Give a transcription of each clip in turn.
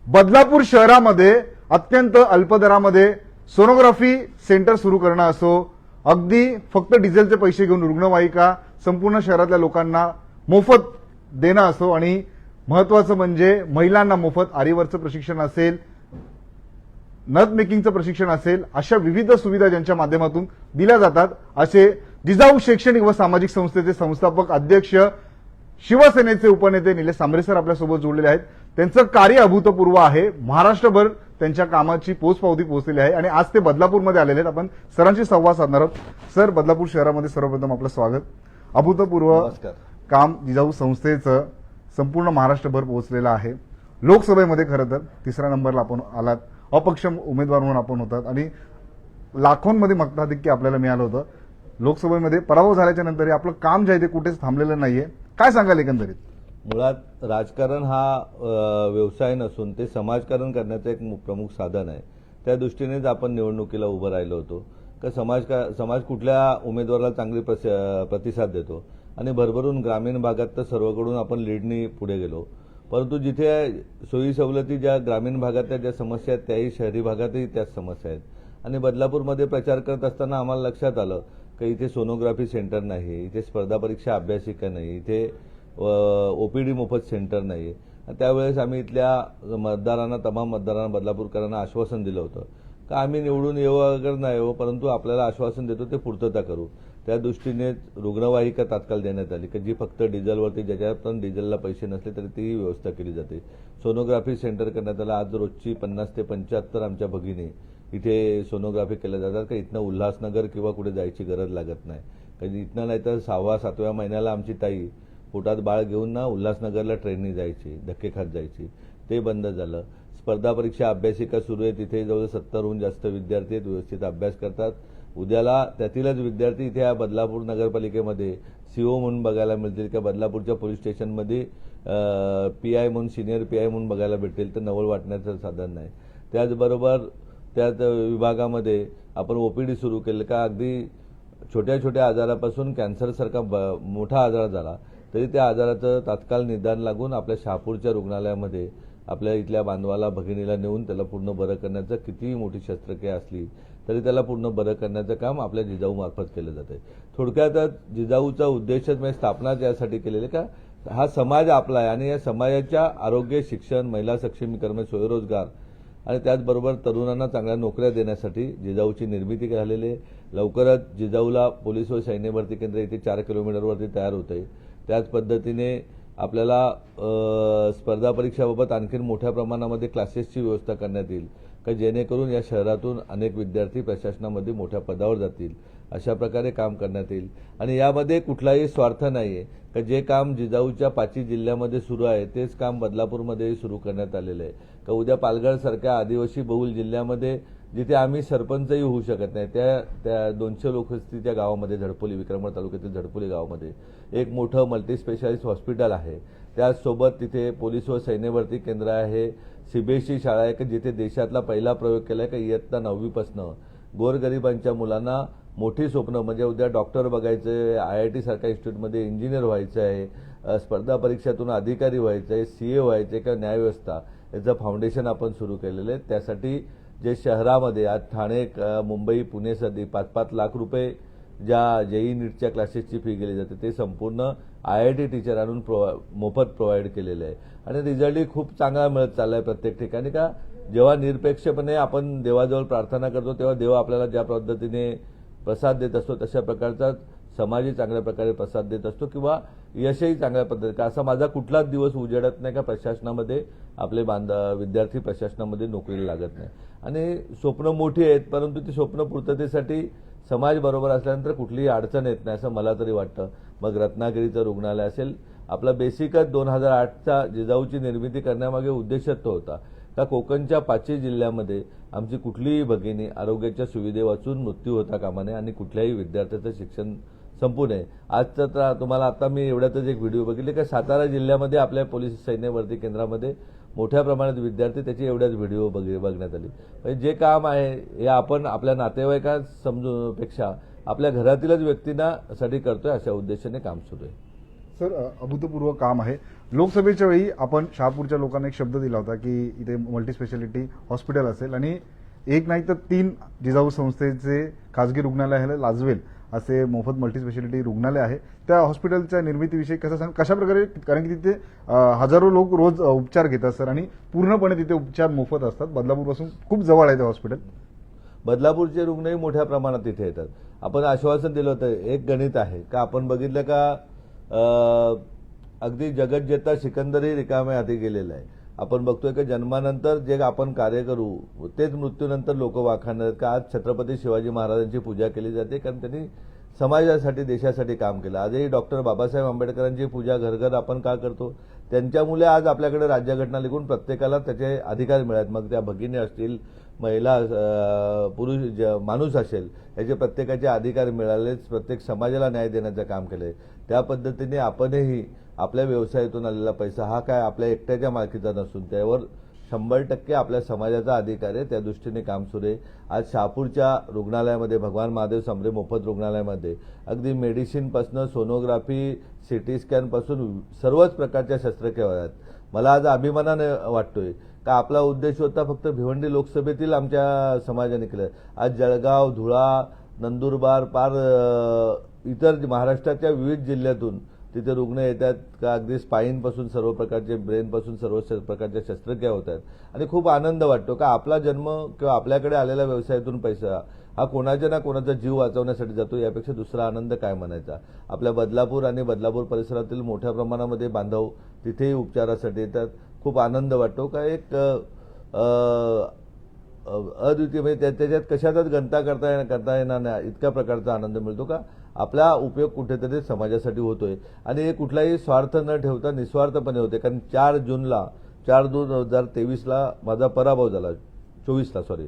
बदलापूर शहरामध्ये अत्यंत अल्प दरामध्ये सोनोग्राफी सेंटर सुरू करणं असो, अगदी फक्त डिझेलचे पैसे घेऊन रुग्णवाहिका संपूर्ण शहरातल्या लोकांना मोफत देणं असो आणि महत्वाचं म्हणजे महिलांना मोफत आरीवरचं प्रशिक्षण असेल, नथ मेकिंगचं प्रशिक्षण असेल, अशा विविध सुविधा ज्यांच्या माध्यमातून दिल्या जातात असे जिजाऊ शैक्षणिक व सामाजिक संस्थेचे संस्थापक अध्यक्ष शिवसेनेचे उपनेते निलेश सांबरे सर आपल्यासोबत जोडलेले आहेत. त्यांचं कार्य अभूतपूर्व आहे. महाराष्ट्रभर त्यांच्या कामाची पोचपावती पोहोचलेली आहे आणि आज ते बदलापूरमध्ये आलेले आहेत. आपण सरांशी संवाद साधणार आहोत. सर, बदलापूर शहरामध्ये सर्वप्रथम आपलं स्वागत. अभूतपूर्व काम जिजाऊ संस्थेचं संपूर्ण महाराष्ट्रभर पोहोचलेलं आहे. लोकसभेमध्ये खरं तर 3ऱ्या नंबरला आपण आलात, अपक्ष उमेदवार म्हणून आपण होतात आणि लाखोंमध्ये मताधिक्य आपल्याला मिळालं होतं. लोकसभेमध्ये पराभव झाल्याच्या नंतरही आपलं काम जे आहे ते कुठेच थांबलेलं नाहीये. काय सांगाल एकंदरीत? मुळात राजकारण हा व्यवसाय नसून ते समाजकारण करण्याचं एक प्रमुख साधन आहे. त्या दृष्टीनेच आपण निवडणुकीला उभं राहिलो होतो. का समाज कुठल्या उमेदवाराला चांगली प्रतिसाद देतो आणि भरभरून ग्रामीण भागात तर सर्वकडून आपण लीडनी पुढे गेलो. परंतु जिथे सोयी सवलती ज्या ग्रामीण भागातल्या ज्या समस्या आहेत त्याही शहरी भागातही त्याच समस्या आहेत. आणि बदलापूरमध्ये प्रचार करत असताना आम्हाला लक्षात आलं की इथे सोनोग्राफी सेंटर नाही, इथे स्पर्धा परीक्षा अभ्यासिका नाही, इथे ओपीडी मोफत सेंटर नाही. त्यावेळेस आम्ही इथल्या मतदारांना, तमाम मतदारांना, बदलापूरकरांना आश्वासन दिलं होतं का आम्ही निवडून येऊ अगर नाही येऊ, परंतु आपल्याला आश्वासन देतो ते पूर्तता करू. त्या दृष्टीने रुग्णवाहिका तात्काळ देण्यात आली की जी फक्त डिझेलवरती, ज्याच्यातून डिझेलला पैसे नसले तरी तीही व्यवस्था केली जाते. सोनोग्राफी सेंटर करण्यात आलं. आज रोजची 50 ते 75 आमच्या भगिनी इथे सोनोग्राफी केल्या जातात. का इथनं उल्हासनगर किंवा कुठे जायची गरज लागत नाही. कधी इथनं नाही तर 6व्या-7व्या महिन्याला आमची ताई पोटात बाळ घेऊन ना उल्हासनगरला ट्रेननी जायची, धक्के खात जायची. ते बंद झालं. स्पर्धा परीक्षा अभ्यासिका सुरू आहे. तिथे जवळ 70हून जास्त विद्यार्थी आहेत, व्यवस्थित अभ्यास करतात. उद्याला त्यातीलच विद्यार्थी इथे या बदलापूर नगरपालिकेमध्ये सीओ म्हणून बघायला मिळतील किंवा बदलापूरच्या पोलीस स्टेशनमध्ये पीआय म्हणून, सिनियर पीआय म्हणून बघायला भेटतील. तर नवल वाटण्याचं साधन नाही. त्याचबरोबर त्याच विभागामध्ये आपण ओपीडी सुरू केलं का अगदी छोट्या छोट्या आजारापासून कॅन्सरसारखा मोठा आजार झाला तरी त्या आजाराचं तात्काळ निदान लागून आपल्या शहापूरच्या रुग्णालयामध्ये आपल्या इथल्या बांधवाला, भगिनीला नेऊन त्याला पूर्ण बरं करण्याचं, कितीही मोठी शस्त्रक्रिया असली तरी त्याला पूर्ण बरं करण्याचं काम आपल्या जिजाऊ मार्फत केलं जाते. थोडक्यात जिजाऊचा उद्देशच म्हणजे स्थापनाच यासाठी केलेले का हा समाज आपला आहे आणि या समाजाच्या आरोग्य, शिक्षण, महिला सक्षमीकरण, स्वयंरोजगार आणि त्याचबरोबर तरुणांना चांगल्या नोकऱ्या देण्यासाठी जिजाऊची निर्मिती झालेली आहे. लवकरच जिजाऊला पोलीस व सैन्य भरती केंद्र इथे 4 किलोमीटरवरती तयार होत आहे. त्याच पद्धतीने आपल्याला स्पर्धा परीक्षाबाबत आणखी मोठ्या प्रमाणामध्ये क्लासेसची व्यवस्था करण्यात येईल का जेणेकरून या शहरातून अनेक विद्यार्थी प्रशासनामध्ये मोठ्या पदावर जातील. अशा प्रकारे काम करण्यात येईल आणि यामध्ये कुठलाही स्वार्थ नाही आहे का जे काम जिजाऊच्या 5 जिल्ह्यामध्ये सुरू आहे तेच काम बदलापूरमध्येही सुरू करण्यात आलेलं आहे. का उद्या पालघरसारख्या आदिवासी बहुल जिल्ह्यामध्ये जिथे आम्ही सरपंचही होऊ शकत नाही त्या 200 लोकवस्तीच्या गावामध्ये, झडपोली, विक्रमगड तालुक्यातील झडपोली गावामध्ये एक मोठं मल्टीस्पेशालिस्ट हॉस्पिटल आहे. त्याचसोबत तिथे पोलीस व सैन्य भरती केंद्र आहे. सीबीएसई शाळा आहे की जिथे देशातला पहिला प्रयोग केला आहे की इयत्ता 9वीपासनं गोरगरिबांच्या मुलांना मोठी स्वप्न म्हणजे उद्या डॉक्टर बघायचं, IIT सारख्या इन्स्टिट्यूटमध्ये इंजिनियर व्हायचं आहे, स्पर्धा परीक्षातून अधिकारी व्हायचं आहे, CA व्हायचं आहे किंवा न्यायव्यवस्था, याचं फाउंडेशन आपण सुरू केलेलं आहे. त्यासाठी जे शहरामध्ये आज ठाणे, मुंबई, पुणे सदी 5-5 लाख रुपये ज्या JEE नीटच्या क्लासेसची फी गेली जाते ते संपूर्ण IIT टीचर आणून मोफत प्रोव्हाइड केलेलं आहे आणि रिझल्टही खूप चांगला मिळत चालला आहे प्रत्येक ठिकाणी. का जेव्हा निरपेक्षपणे आपण देवाजवळ प्रार्थना करतो तेव्हा देव आपल्याला ज्या पद्धतीने प्रसाद देत असतो तशा प्रकारचा समाजही चांगल्या प्रकारे प्रसाद देत असतो किंवा यशही चांगल्या पद्धतीने. का असा माझा कुठलाच दिवस उजेडत नाही का प्रशासनामध्ये आपले विद्यार्थी प्रशासनामध्ये नोकरीला लागत नाही. आणि स्वप्न मोठी आहेत परंतु ती स्वप्न पूर्ततेसाठी समाज बरोबर असल्यानंतर कुठलीही अडचण येत नाही असं मला तरी वाटतं. मग रत्नागिरीचं रुग्णालय असेल, आपला बेसिकच 2008चा जिजाऊची निर्मिती करण्यामागे उद्देशच तो होता का कोकणच्या 5 जिल्ह्यामध्ये आमची कुठलीही भगिनी आरोग्याच्या सुविधे वाचून मृत्यू होता कामा नये आणि कुठल्याही विद्यार्थ्याचं शिक्षण संपू नये. आजचं तर तुम्हाला आता मी एवढ्यातच एक व्हिडिओ बघितले की सातारा जिल्ह्यामध्ये आपल्या पोलीस सैन्य भरती केंद्रामध्ये मोठ्या प्रमाणात विद्यार्थी त्याची एवढ्याच व्हिडिओ बघण्यात आली. म्हणजे जे काम आहे हे आपण आपल्या नातेवाईका समजूपेक्षा आपल्या घरातीलच व्यक्तींना साठी करतोय अशा उद्देशाने काम सुरू आहे. सर अभूतपूर्व काम आहे. लोकसभेच्या वेळी आपण शहापूरच्या लोकांना एक शब्द दिला होता की इथे मल्टी स्पेशालिटी हॉस्पिटल असेल आणि एक नाही तर 3 जिजाऊ संस्थेचे खासगी रुग्णालयाला लाजवेल असे मोफत मल्टी स्पेशालिटी रुग्णालय आहे. त्या हॉस्पिटलच्या निर्मितीविषयी कसं सांग, कशा प्रकारे, कारण की तिथे हजारो लोक रोज उपचार घेतात सर आणि पूर्णपणे तिथे उपचार मोफत असतात. बदलापूरपासून खूप जवळ आहे ते हॉस्पिटल. बदलापूरचे रुग्णही मोठ्या प्रमाणात तिथे येतात. आपण आश्वासन दिलं होतं, एक गणित आहे का, आपण बघितलं का अगदी जगज्जेता सिकंदरही रिकाम्या हाती गेलेला आहे. आपण बघतोय की जन्मानंतर जे आपण कार्य करू तेच मृत्यूनंतर लोक वाखाणत का. आज छत्रपती शिवाजी महाराजांची पूजा केली जाते कारण त्यांनी समाजासाठी देशासाठी काम केलं. आजही डॉक्टर बाबासाहेब आंबेडकरांची पूजा घर घर आपण का करतो, त्यांच्यामुळे आज आपल्याकडे राज्यघटना लिहून प्रत्येकाला त्याचे अधिकार मिळाले. मग त्या भगिनी असतील, महिला, पुरुष, माणूस असेल, याचे प्रत्येकाचे अधिकार मिळालेच. प्रत्येक समाजाला न्याय देण्याचं काम केलंय. त्या पद्धतीने आपणही आपल्या व्यवसायातून आलेला पैसा हा काय आपल्या एकट्याच्या मालकीचा नसून त्यावर 100% आपल्या समाजाचा अधिकार आहे. त्या दृष्टीने काम सुरू आहे. आज शहापूरच्या रुग्णालयामध्ये, भगवान महादेव समरे मोफत रुग्णालयामध्ये अगदी मेडिसिनपासून सोनोग्राफी, सिटी स्कॅनपासून सर्वच प्रकारच्या शस्त्रक्रिया आहेत. मला आज अभिमानाने वाटतोय का आपला उद्देश होता फक्त भिवंडी लोकसभेतील आमच्या समाजाने केलं. आज जळगाव, धुळा, नंदुरबार, पार इतर महाराष्ट्राच्या विविध जिल्ह्यातून तिथे रुग्ण येतात का. अगदी स्पाईनपासून सर्व प्रकारचे, ब्रेनपासून सर्व प्रकारच्या शस्त्रक्रिया होत आहेत आणि खूप आनंद वाटतो का आपला जन्म किंवा आपल्याकडे आलेल्या व्यवसायातून पैसा हा कोणाच्या ना कोणाचा जीव वाचवण्यासाठी जातो. यापेक्षा दुसरा आनंद काय म्हणायचा. आपल्या बदलापूर आणि बदलापूर परिसरातील मोठ्या प्रमाणामध्ये बांधव तिथेही उपचारासाठी येतात. खूप आनंद वाटतो का. एक अद्वितीय म्हणजे त्याच्यात कशातच गणता करता येणार नाही इतक्या प्रकारचा आनंद मिळतो का आपला उपयोग कुठेतरी समाजासाठी होतोय. आणि हे कुठलाही स्वार्थ न ठेवता निस्वार्थपणे होते. कारण 4 जूनला 4/2/2023 माझा पराभव झाला. 24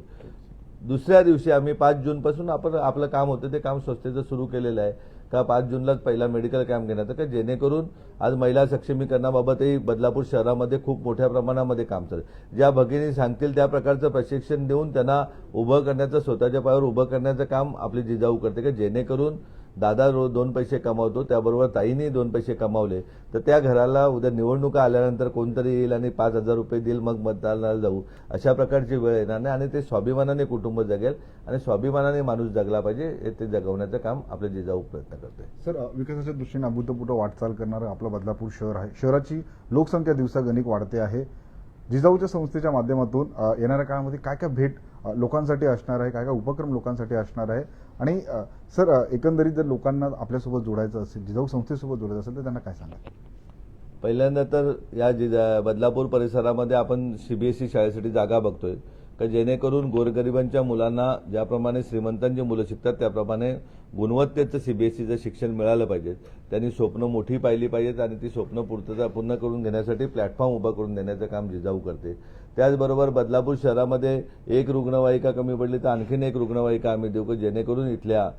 दुसऱ्या दिवशी आम्ही 5 जूनपासून आपण आपलं काम होतं ते काम संस्थेचं सुरू केलेलं आहे का. 5 जूनलाच पहिला मेडिकल कॅम्प घेण्याचं का, जेणेकरून आज महिला सक्षमीकरणाबाबतही बदलापूर शहरामध्ये खूप मोठ्या प्रमाणामध्ये काम चालू. ज्या भगिनी सांगतील त्या प्रकारचं प्रशिक्षण देऊन त्यांना उभं करण्याचं, स्वतःच्या पायावर उभं करण्याचं काम आपली जिजाऊ करते का. जेणेकरून दादा 2 पैसे कमावतो, त्याबरोबर ताईने 2 पैसे कमावले तर त्या घराला उद्या निवडणुका आल्यानंतर कोणतरी येईल आणि 5,000 रुपये देईल, मग मतदानाला जाऊ, अशा प्रकारची वेळ येणार नाही. आणि ते स्वाभिमानाने कुटुंब जगेल आणि स्वाभिमानाने माणूस जगला पाहिजे. हे ते जगवण्याचं काम आपले जिजाऊ प्रयत्न करते. सर विकासाच्या दृष्टीने अभूतपूर्व वाटचाल करणारं आपलं बदलापूर शहर आहे. शहराची लोकसंख्या दिवसागणिक वाढते आहे. जिजाऊच्या संस्थेच्या माध्यमातून येणाऱ्या काळामध्ये काय काय भेट लोकांसाठी असणार आहे, काय काय उपक्रम लोकांसाठी असणार आहे आणि सर एकंदरीत जर लोकांना आपल्यासोबत जोडायचं असेल, जिजाऊ संस्थेसोबत जोडायचं असेल तर त्यांना काय सांगा. पहिल्यांदा तर या बदलापूर परिसरामध्ये आपण सीबीएसई शाळेसाठी जागा बघतोय का, जेणेकरून गोरगरिबांच्या मुलांना ज्याप्रमाणे श्रीमंतांची मुलं शिकतात त्याप्रमाणे गुणवत्तेचं सीबीएसईचं शिक्षण मिळालं पाहिजे. त्यांनी स्वप्न मोठी पाहिली पाहिजेत आणि ती स्वप्न पूर्ण करून घेण्यासाठी प्लॅटफॉर्म उभा करून देण्याचं काम जिजाऊ करते. त्याचबरोबर बदलापूर शहरामध्ये एक रुग्णवाहिका कमी पडली तर आणखीन एक रुग्णवाहिका आम्ही देऊ की, जेणेकरून इथल्या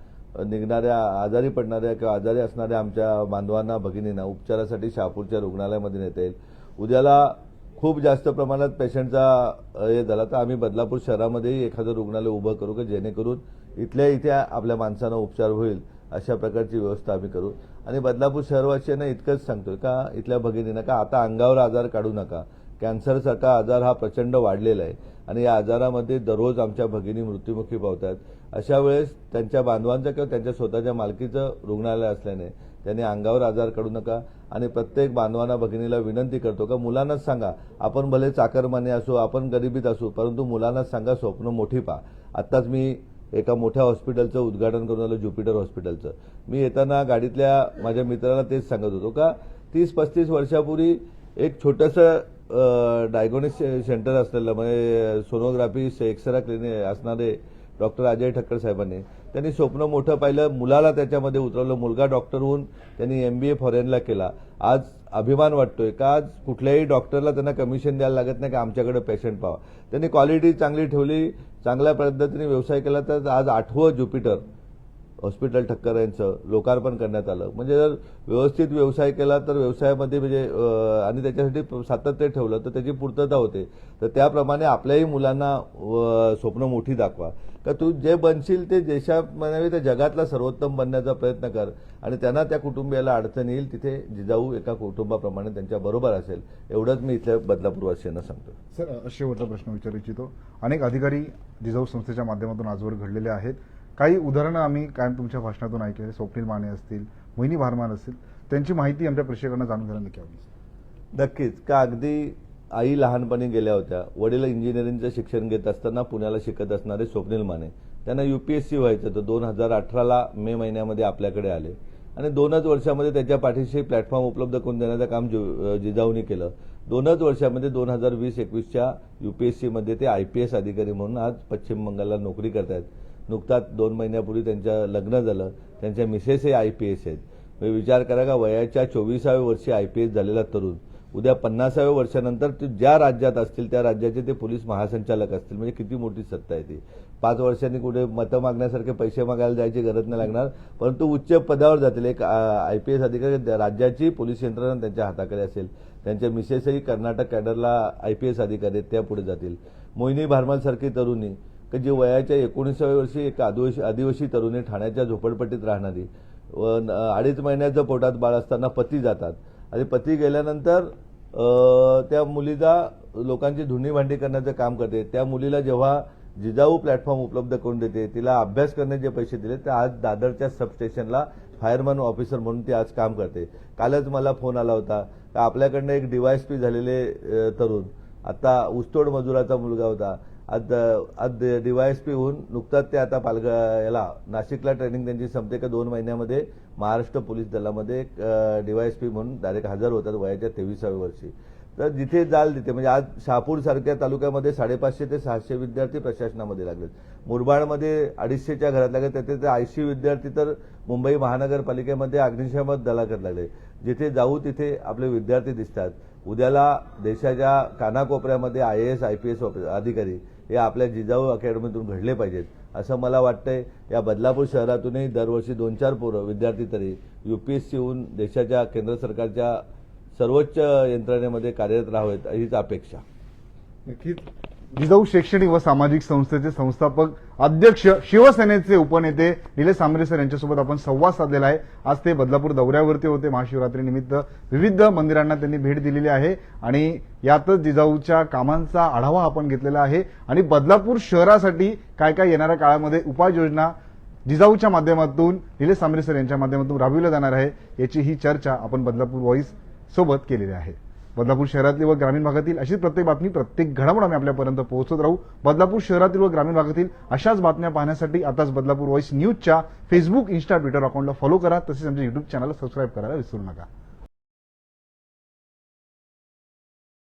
निघणाऱ्या आजारी पडणाऱ्या किंवा आजारी असणाऱ्या आमच्या बांधवांना, भगिनींना उपचारासाठी शहापूरच्या रुग्णालयामध्ये नेता येईल. उद्याला खूप जास्त प्रमाणात पेशंटचा हे झाला तर आम्ही बदलापूर शहरामध्येही एखादं रुग्णालय उभं करू की, जेणेकरून इथे आपल्या माणसांना उपचार होईल अशा प्रकारची व्यवस्था आम्ही करू. आणि बदलापूर शहरवासियांना इतकंच सांगतोय का, इथल्या भगिनींना का आता अंगावर आजार काढू नका. कॅन्सरसारखा आजार हा प्रचंड वाढलेला आहे आणि या आजारामध्ये दररोज आमच्या भगिनी मृत्युमुखी पावतात. अशा वेळेस त्यांच्या बांधवांचं किंवा त्यांच्या स्वतःच्या मालकीचं रुग्णालय असल्याने त्यांनी अंगावर आजार काढू नका. आणि प्रत्येक बांधवांना, भगिनीला विनंती करतो का, मुलांनाच सांगा, आपण भले चाकरमाने असू, आपण गरिबीत असू, परंतु मुलांनाच सांगा स्वप्न मोठी पहा. आत्ताच मी एका मोठ्या हॉस्पिटलचं उद्घाटन करून आलो, ज्युपिटर हॉस्पिटलचं. मी येताना गाडीतल्या माझ्या मित्राला तेच सांगत होतो का 30-35 वर्षापूर्वी एक छोटंसं डायग्नोस्टिक सेंटर असलेलं, म्हणजे सोनोग्राफी, एक्सरा क्लिनिक असणारे डॉक्टर अजय ठक्कर साहेबांनी त्यांनी स्वप्न मोठं पाहिलं, मुलाला त्याच्यामध्ये उतरवलं. मुलगा डॉक्टर होऊन त्यांनी MBA फॉरेनला केला. आज अभिमान वाटतोय का आज कुठल्याही डॉक्टरला त्यांना कमिशन द्यायला लागत नाही का आमच्याकडे पेशंट पाहा. त्यांनी क्वालिटी चांगली ठेवली, चांगल्या पद्धतीने व्यवसाय केला तर आज 8वं ज्युपिटर हॉस्पिटल ठक्कर यांचं लोकार्पण करण्यात आलं. म्हणजे जर व्यवस्थित व्यवसाय केला तर व्यवसायामध्ये म्हणजे आणि त्याच्यासाठी सातत्य ठेवलं तर त्याची पूर्तता होते. तर त्याप्रमाणे आपल्याही मुलांना स्वप्न मोठी दाखवा का तू जे बनशील ते देशात म्हणावे तर जगातला सर्वोत्तम बनण्याचा प्रयत्न कर आणि त्यांना त्या कुटुंबियाला अडचण येईल तिथे जिजाऊ एका कुटुंबाप्रमाणे त्यांच्या बरोबर असेल एवढंच मी इथल्या बदलापूरवासियांना सांगतो. सर, शेवटचा प्रश्न विचारू इच्छितो. अनेक अधिकारी जिजाऊ संस्थेच्या माध्यमातून आजवर घडलेले आहेत. काही उदाहरणं आम्ही कायम तुमच्या भाषणातून ऐकले. स्वप्नील माने असतील, मोहिनी भारमान असतील, त्यांची माहिती आमच्या प्रेक्षकांना जाणून घ्यायला नक्की आवडेल. नक्कीच का अगदी आई लहानपणी गेल्या होत्या. वडील इंजिनिअरिंगचं शिक्षण घेत असताना पुण्याला शिकत असणारे स्वप्नील माने त्यांना UPSC व्हायचं तर 2018 मे महिन्यामध्ये आपल्याकडे आले आणि 2च वर्षामध्ये त्याच्या पाठीशी प्लॅटफॉर्म उपलब्ध करून देण्याचं काम जिजाऊनी केलं. 2च वर्षामध्ये 2020-21च्या UPSCमध्ये ते IPS अधिकारी म्हणून आज पश्चिम बंगालला नोकरी करतायत. नुकताच 2 महिन्यापूर्वी त्यांचं लग्न झालं. त्यांच्या मिसेसही IPS आहेत. म्हणजे विचार करा का वयाच्या 24व्या वर्षी IPS झालेला तरुण उद्या 50व्या वर्षानंतर ते ज्या राज्यात असतील त्या राज्याचे ते पोलीस महासंचालक असतील. म्हणजे किती मोठी सत्ता आहे ती. 5 वर्षांनी कुठे मतं मागण्यासारखे पैसे मागायला जायची गरज नाही लागणार, परंतु उच्च पदावर जातील. एक IPS अधिकारी राज्याची पोलीस यंत्रणा त्यांच्या हाताकडे असेल. त्यांच्या मिसेसही कर्नाटक कॅडरला IPS अधिकारी आहेत, त्या पुढे जातील. मोहिनी भारमाल सारखी तरुणी की जी वयाच्या 19व्या वर्षी एक आदिवासी तरुणी ठाण्याच्या झोपडपट्टीत राहणारी 2.5 महिन्याचं पोटात बाळ असताना पती जातात आणि पती गेल्यानंतर त्या मुलीचा लोकांची धुणी भांडी करण्याचं काम करते. त्या मुलीला जेव्हा जिजाऊ प्लॅटफॉर्म उपलब्ध करून देते, तिला अभ्यास करण्याचे जे पैसे दिले ते आज दादरच्या सबस्टेशनला फायरमॅन ऑफिसर म्हणून ती आज काम करते. कालच मला फोन आला होता का आपल्याकडनं एक DYSP झालेले तरुण, आता ऊसतोड मजुराचा मुलगा होता, आज DYSP होऊन नुकताच ते आता याला नाशिकला ट्रेनिंग त्यांची संपते का 2 महिन्यामध्ये महाराष्ट्र पोलीस दलामध्ये DYSP म्हणून डायरेक्ट हजर होतात वयाच्या 23व्या वर्षी. तर जिथे जाल तिथे म्हणजे आज शहापूर सारख्या तालुक्यामध्ये 550 ते 600 विद्यार्थी प्रशासनामध्ये लागलेत. मुरबाडमध्ये 250च्या घरात लागले, त्याचे ते 80 विद्यार्थी तर मुंबई महानगरपालिकेमध्ये अग्निशमन दलाकडे लागले. जिथे जाऊ तिथे आपले विद्यार्थी दिसतात. उद्याला देशाच्या कानाकोपऱ्यामध्ये IAS IPS अधिकारी हे आपल्या जिजाऊ अकॅडमीतून घडले पाहिजेत असं मला वाटतंय. या बदलापूर शहरातूनही दरवर्षी 2-4 पोरं विद्यार्थी तरी UPSC होऊन देशाच्या केंद्र सरकारच्या सर्वोच्च यंत्रणेमध्ये कार्यरत राहावेत हीच अपेक्षा. नक्कीच जिजाऊ शैक्षणिक व सामाजिक संस्थेचे संस्थापक अध्यक्ष, शिवसेनेचे उपनेते निलेश सांबरे सर यांच्यासोबत आपण संवाद साधलेला आहे. आज ते बदलापूर दौऱ्यावरती होते. महाशिवरात्रीनिमित्त विविध मंदिरांना त्यांनी भेट दिलेली आहे आणि यातच जिजाऊच्या कामांचा आढावा आपण घेतलेला आहे आणि बदलापूर शहरासाठी काय काय येणाऱ्या काळामध्ये उपाययोजना जिजाऊच्या माध्यमातून, निलेश सांबरे सर यांच्या माध्यमातून राबविल्या जाणार आहे याची ही चर्चा आपण बदलापूर व्हॉइस सोबत केलेली आहे. बदलापूर शहरातील व ग्रामीण भागातील अशीच प्रत्येक बातमी, प्रत्येक घडामोड आम्ही आपल्यापर्यंत पोहोचत राहू. बदलापूर शहरातील व ग्रामीण भागातील अशाच बातम्या पाहण्यासाठी आताच बदलापूर व्हॉइस न्यूजच्या फेसबुक, इंस्टा, ट्विटर अकाउंटला फॉलो करा. तसेच आमच्या YouTube चॅनलला सबस्क्राईब करायला विसरू नका.